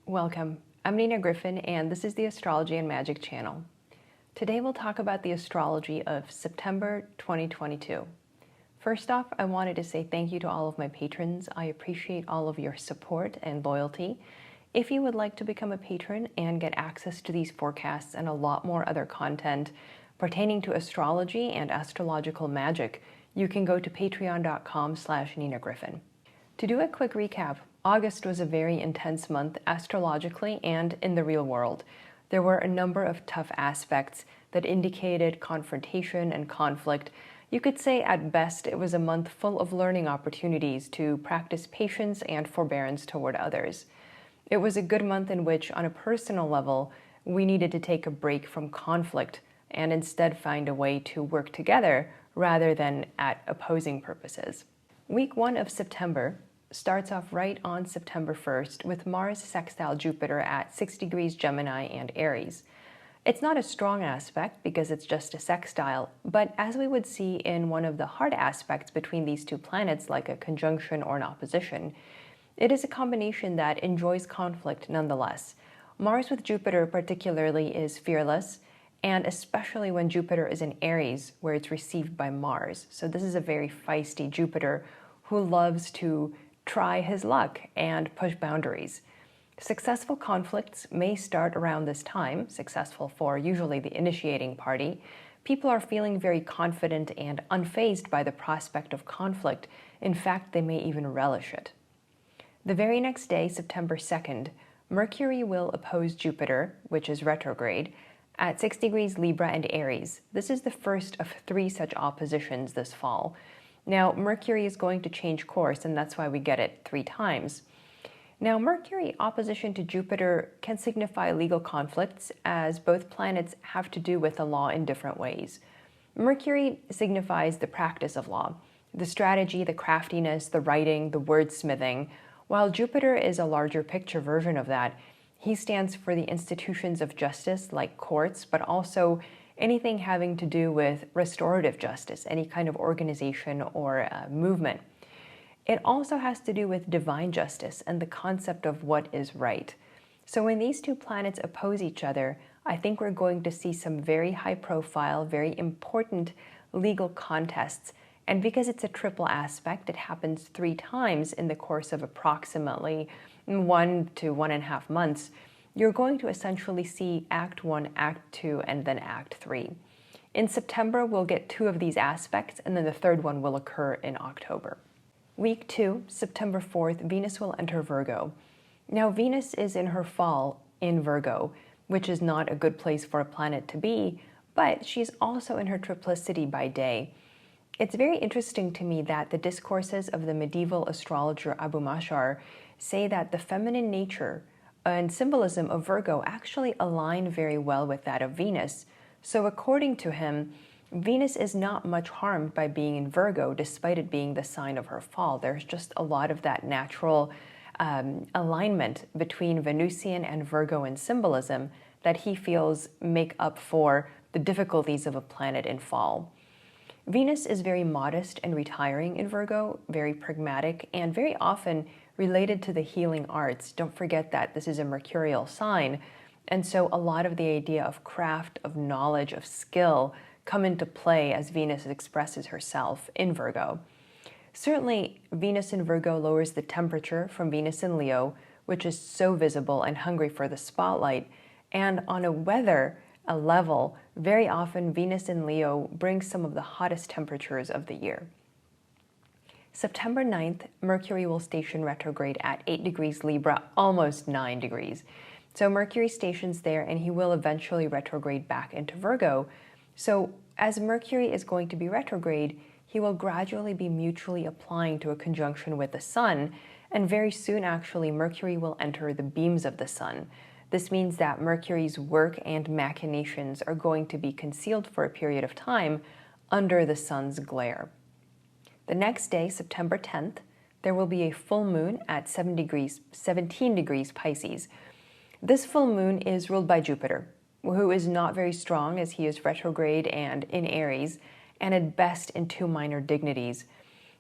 Welcome. I'm Nina Griffin, and this is the Astrology and Magic channel. Today we'll talk about the astrology of September 2022. First off, I wanted to say thank you to all of my patrons. I appreciate all of your support and loyalty. If you would like to become a patron and get access to these forecasts and a lot more other content pertaining to astrology and astrological magic, you can go to patreon.com/Nina Griffin. To do a quick recap, August was a very intense month astrologically and in the real world. There were a number of tough aspects that indicated confrontation and conflict. You could say at best it was a month full of learning opportunities to practice patience and forbearance toward others. It was a good month in which, on a personal level, we needed to take a break from conflict and instead find a way to work together rather than at opposing purposes. Week 1 of September starts off right on September 1st with Mars sextile Jupiter at 6 degrees Gemini and Aries. It's not a strong aspect because it's just a sextile, but as we would see in one of the hard aspects between these two planets, like a conjunction or an opposition, it is a combination that enjoys conflict nonetheless. Mars with Jupiter particularly is fearless, and especially when Jupiter is in Aries, where it's received by Mars. So this is a very feisty Jupiter who loves to try his luck and push boundaries. Successful conflicts may start around this time, successful for usually the initiating party. People are feeling very confident and unfazed by the prospect of conflict. In fact, they may even relish it. The very next day, September 2nd, Mercury will oppose Jupiter, which is retrograde, at 6 degrees Libra and Aries. This is the first of 3 such oppositions this fall. Now, Mercury is going to change course, and that's why we get it 3 times. Now, Mercury opposition to Jupiter can signify legal conflicts, as both planets have to do with the law in different ways. Mercury signifies the practice of law, the strategy, the craftiness, the writing, the wordsmithing, while Jupiter is a larger picture version of that. He stands for the institutions of justice, like courts, but also anything having to do with restorative justice, any kind of organization or movement. It also has to do with divine justice and the concept of what is right. So when these two planets oppose each other, I think we're going to see some very high profile, very important legal contests. And because it's a triple aspect, it happens 3 times in the course of approximately 1 to 1.5 months. You're going to essentially see Act 1, Act 2, and then Act 3. In September, we'll get 2 of these aspects, and then the 3rd one will occur in October. Week 2, September 4th, Venus will enter Virgo. Now, Venus is in her fall in Virgo, which is not a good place for a planet to be, but she's also in her triplicity by day. It's very interesting to me that the discourses of the medieval astrologer Abu Mashar say that the feminine nature and symbolism of Virgo actually align very well with that of Venus. So according to him, Venus is not much harmed by being in Virgo, despite it being the sign of her fall. There's just a lot of that natural alignment between Venusian and Virgoan symbolism that he feels make up for the difficulties of a planet in fall. Venus is very modest and retiring in Virgo, very pragmatic, and very often related to the healing arts. Don't forget that this is a mercurial sign, and so a lot of the idea of craft, of knowledge, of skill come into play as Venus expresses herself in Virgo. Certainly, Venus in Virgo lowers the temperature from Venus in Leo, which is so visible and hungry for the spotlight, and on a level, very often Venus in Leo brings some of the hottest temperatures of the year. September 9th, Mercury will station retrograde at 8 degrees Libra, almost 9 degrees. So Mercury stations there, and he will eventually retrograde back into Virgo. So as Mercury is going to be retrograde, he will gradually be mutually applying to a conjunction with the Sun, and very soon actually Mercury will enter the beams of the Sun. This means that Mercury's work and machinations are going to be concealed for a period of time under the Sun's glare. The next day, September 10th, there will be a full moon at 17 degrees Pisces. This full moon is ruled by Jupiter, who is not very strong as he is retrograde and in Aries, and at best in 2 minor dignities.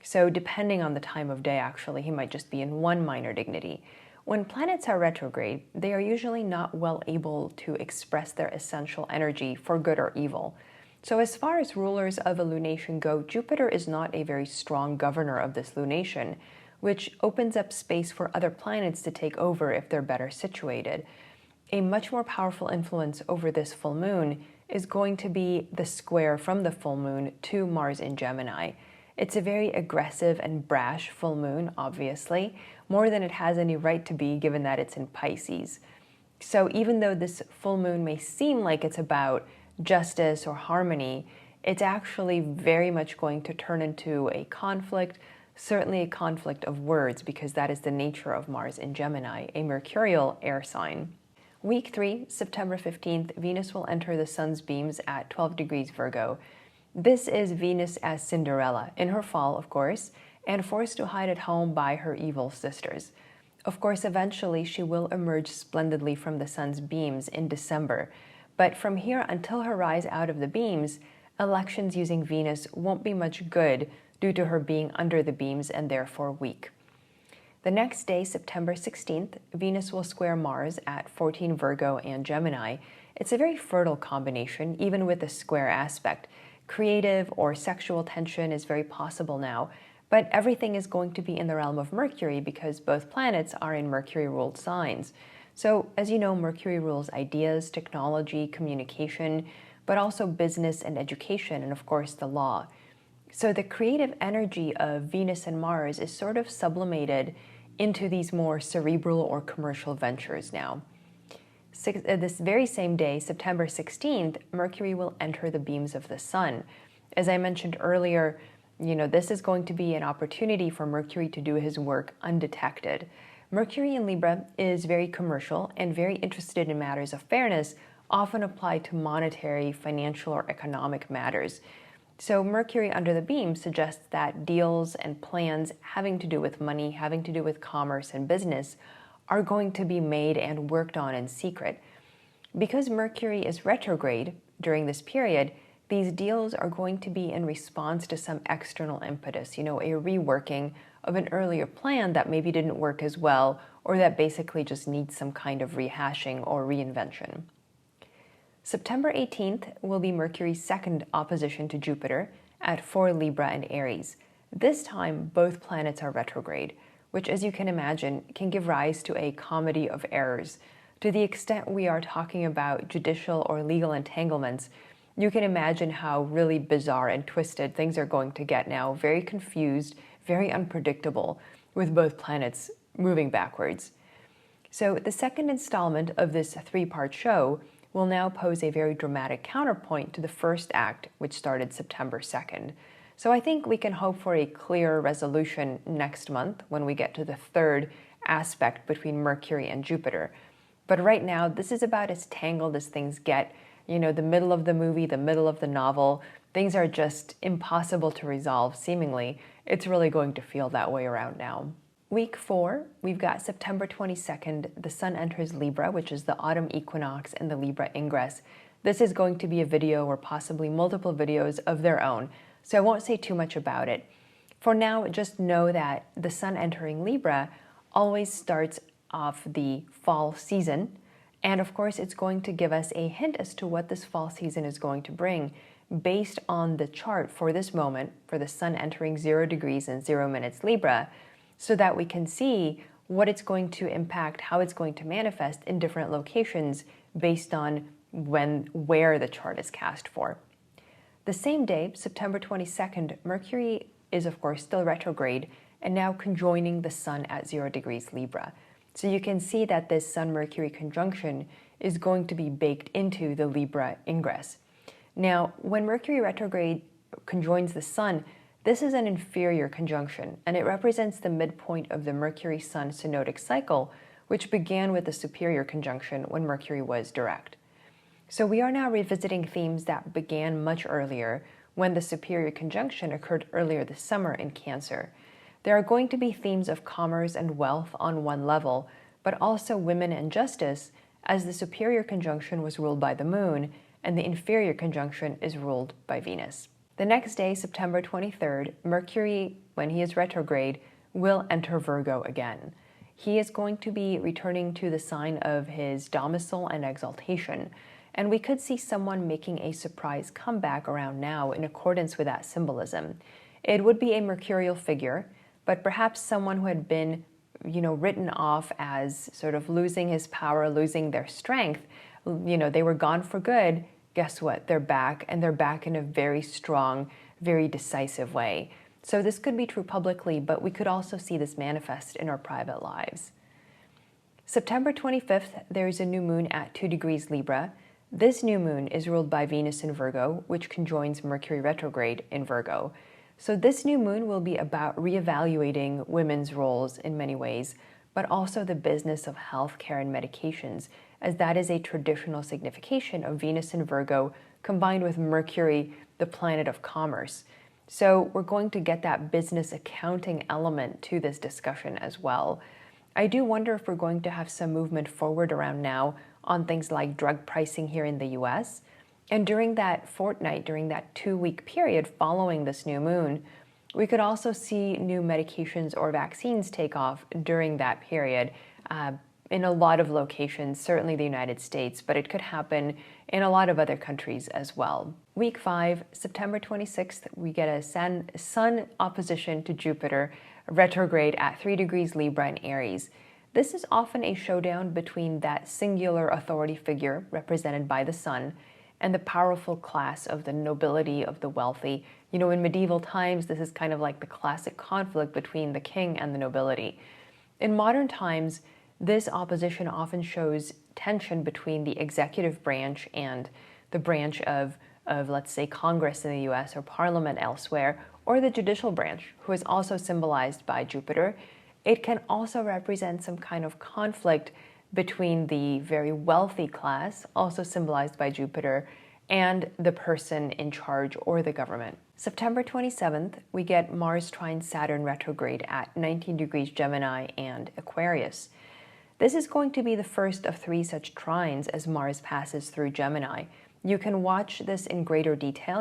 So depending on the time of day, actually, he might just be in 1 minor dignity. When planets are retrograde, they are usually not well able to express their essential energy for good or evil. So as far as rulers of a lunation go, Jupiter is not a very strong governor of this lunation, which opens up space for other planets to take over if they're better situated. A much more powerful influence over this full moon is going to be the square from the full moon to Mars in Gemini. It's a very aggressive and brash full moon, obviously, more than it has any right to be given that it's in Pisces. So even though this full moon may seem like it's about justice or harmony, it's actually very much going to turn into a conflict, certainly a conflict of words, because that is the nature of Mars in Gemini, a mercurial air sign. Week 3, September 15th, Venus will enter the sun's beams at 12 degrees Virgo. This is Venus as Cinderella, in her fall, of course, and forced to hide at home by her evil sisters. Of course, eventually she will emerge splendidly from the sun's beams in December, but from here until her rise out of the beams, elections using Venus won't be much good due to her being under the beams and therefore weak. The next day, September 16th, Venus will square Mars at 14 Virgo and Gemini. It's a very fertile combination, even with a square aspect. Creative or sexual tension is very possible now, but everything is going to be in the realm of Mercury because both planets are in Mercury-ruled signs. So, as you know, Mercury rules ideas, technology, communication, but also business and education, and of course the law. So the creative energy of Venus and Mars is sort of sublimated into these more cerebral or commercial ventures now. This very same day, September 16th, Mercury will enter the beams of the sun. As I mentioned earlier, this is going to be an opportunity for Mercury to do his work undetected. Mercury in Libra is very commercial and very interested in matters of fairness, often applied to monetary, financial, or economic matters. So Mercury under the beam suggests that deals and plans having to do with money, having to do with commerce and business are going to be made and worked on in secret. Because Mercury is retrograde during this period, these deals are going to be in response to some external impetus, a reworking of an earlier plan that maybe didn't work as well or that basically just needs some kind of rehashing or reinvention. September 18th will be Mercury's second opposition to Jupiter at 4 Libra and Aries. This time, both planets are retrograde, which, as you can imagine, can give rise to a comedy of errors. To the extent we are talking about judicial or legal entanglements, you can imagine how really bizarre and twisted things are going to get now, very confused, very unpredictable, with both planets moving backwards. So the second installment of this 3-part show will now pose a very dramatic counterpoint to the first act, which started September 2nd. So I think we can hope for a clear resolution next month when we get to the third aspect between Mercury and Jupiter. But right now, this is about as tangled as things get. The middle of the movie, the middle of the novel, things are just impossible to resolve, seemingly. It's really going to feel that way around now. Week 4, we've got September 22nd, the sun enters Libra, which is the autumn equinox and the Libra ingress. This is going to be a video or possibly multiple videos of their own, so I won't say too much about it. For now, just know that the sun entering Libra always starts off the fall season, and of course it's going to give us a hint as to what this fall season is going to bring based on the chart for this moment, for the sun entering 0 degrees and 0 minutes Libra, so that we can see what it's going to impact, how it's going to manifest in different locations based on where the chart is cast for. The same day, September 22nd, Mercury is of course still retrograde and now conjoining the sun at 0 degrees Libra. So you can see that this Sun-Mercury conjunction is going to be baked into the Libra ingress. Now, when Mercury retrograde conjoins the sun, this is an inferior conjunction, and it represents the midpoint of the Mercury-Sun synodic cycle, which began with the superior conjunction when Mercury was direct. So we are now revisiting themes that began much earlier, when the superior conjunction occurred earlier this summer in Cancer. There are going to be themes of commerce and wealth on one level, but also women and justice, as the superior conjunction was ruled by the moon, and the inferior conjunction is ruled by Venus. The next day, September 23rd, Mercury, when he is retrograde, will enter Virgo again. he is going to be returning to the sign of his domicile and exaltation. And we could see someone making a surprise comeback around now in accordance with that symbolism. It would be a mercurial figure, but perhaps someone who had been, written off as sort of losing his power, losing their strength. They were gone for good. Guess what? They're back, and they're back in a very strong, very decisive way. So this could be true publicly, but we could also see this manifest in our private lives. September 25th, there is a new moon at 2 degrees Libra. This new moon is ruled by Venus in Virgo, which conjoins Mercury retrograde in Virgo. So this new moon will be about reevaluating women's roles in many ways, but also the business of healthcare and medications, as that is a traditional signification of Venus in Virgo combined with Mercury, the planet of commerce. So we're going to get that business accounting element to this discussion as well. I do wonder if we're going to have some movement forward around now on things like drug pricing here in the US. And during that fortnight, during that 2-week period following this new moon, we could also see new medications or vaccines take off during that period in a lot of locations, certainly the United States, but it could happen in a lot of other countries as well. Week 5, September 26th, we get a Sun opposition to Jupiter retrograde at 3 degrees Libra in Aries. This is often a showdown between that singular authority figure represented by the Sun and the powerful class of the nobility, of the wealthy. In medieval times, this is kind of like the classic conflict between the king and the nobility. In modern times, this opposition often shows tension between the executive branch and the branch of let's say, Congress in the US or Parliament elsewhere, or the judicial branch, who is also symbolized by Jupiter. It can also represent some kind of conflict between the very wealthy class, also symbolized by Jupiter, and the person in charge or the government. September 27th, we get Mars trine Saturn retrograde at 19 degrees Gemini and Aquarius. This is going to be the first of 3 such trines as Mars passes through Gemini. You can watch this in greater detail.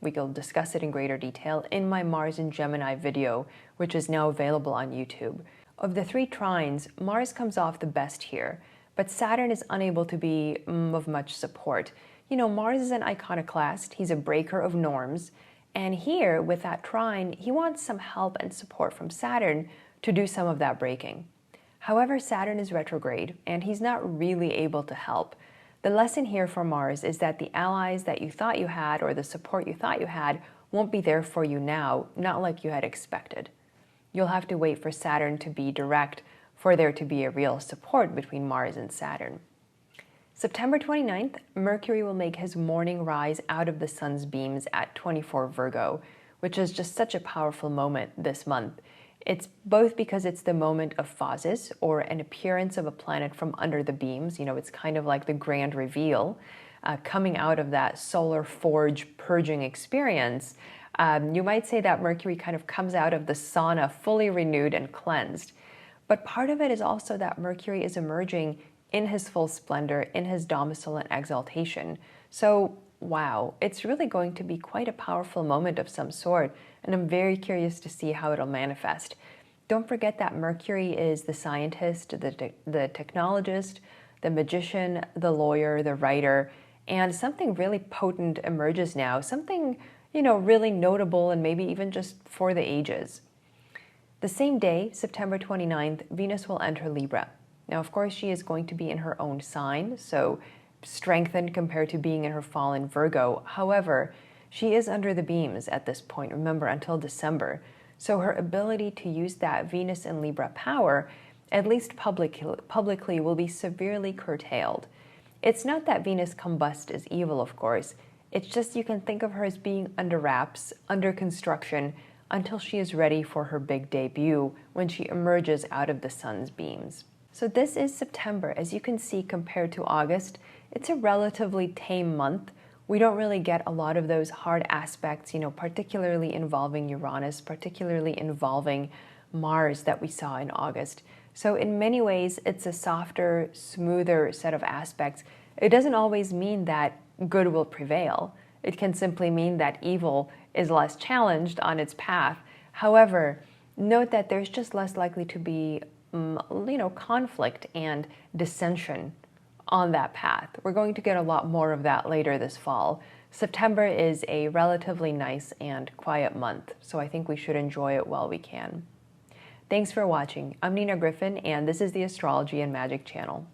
We will discuss it in greater detail in my Mars in Gemini video, which is now available on YouTube. Of the 3 trines, Mars comes off the best here, but Saturn is unable to be of much support. Mars is an iconoclast, he's a breaker of norms, and here, with that trine, he wants some help and support from Saturn to do some of that breaking. However, Saturn is retrograde, and he's not really able to help. The lesson here for Mars is that the allies that you thought you had, or the support you thought you had, won't be there for you now, not like you had expected. You'll have to wait for Saturn to be direct for there to be a real support between Mars and Saturn. September 29th, Mercury will make his morning rise out of the sun's beams at 24 Virgo, which is just such a powerful moment this month. It's both because it's the moment of phasis, or an appearance of a planet from under the beams. It's kind of like the grand reveal, coming out of that solar forge purging experience. You might say that Mercury kind of comes out of the sauna fully renewed and cleansed. But part of it is also that Mercury is emerging in his full splendor, in his domicile and exaltation. So, wow, it's really going to be quite a powerful moment of some sort, and I'm very curious to see how it'll manifest. Don't forget that Mercury is the scientist, the technologist, the magician, the lawyer, the writer, and something really potent emerges now, something, really notable and maybe even just for the ages. The same day, September 29th, Venus will enter Libra. Now, of course, she is going to be in her own sign, so strengthened compared to being in her fallen Virgo. However, she is under the beams at this point, remember, until December. So her ability to use that Venus in Libra power, at least publicly, will be severely curtailed. It's not that Venus combust is evil, of course. It's just you can think of her as being under wraps, under construction, until she is ready for her big debut when she emerges out of the sun's beams. So this is September. As you can see, compared to August, it's a relatively tame month. We don't really get a lot of those hard aspects, particularly involving Uranus, particularly involving Mars that we saw in August. So in many ways, it's a softer, smoother set of aspects. It doesn't always mean that good will prevail. It can simply mean that evil is less challenged on its path. However, note that there's just less likely to be conflict and dissension on that path. We're going to get a lot more of that later this fall. September is a relatively nice and quiet month, so I think we should enjoy it while we can. Thanks for watching. I'm Nina Griffin, and this is the Astrology and Magic channel.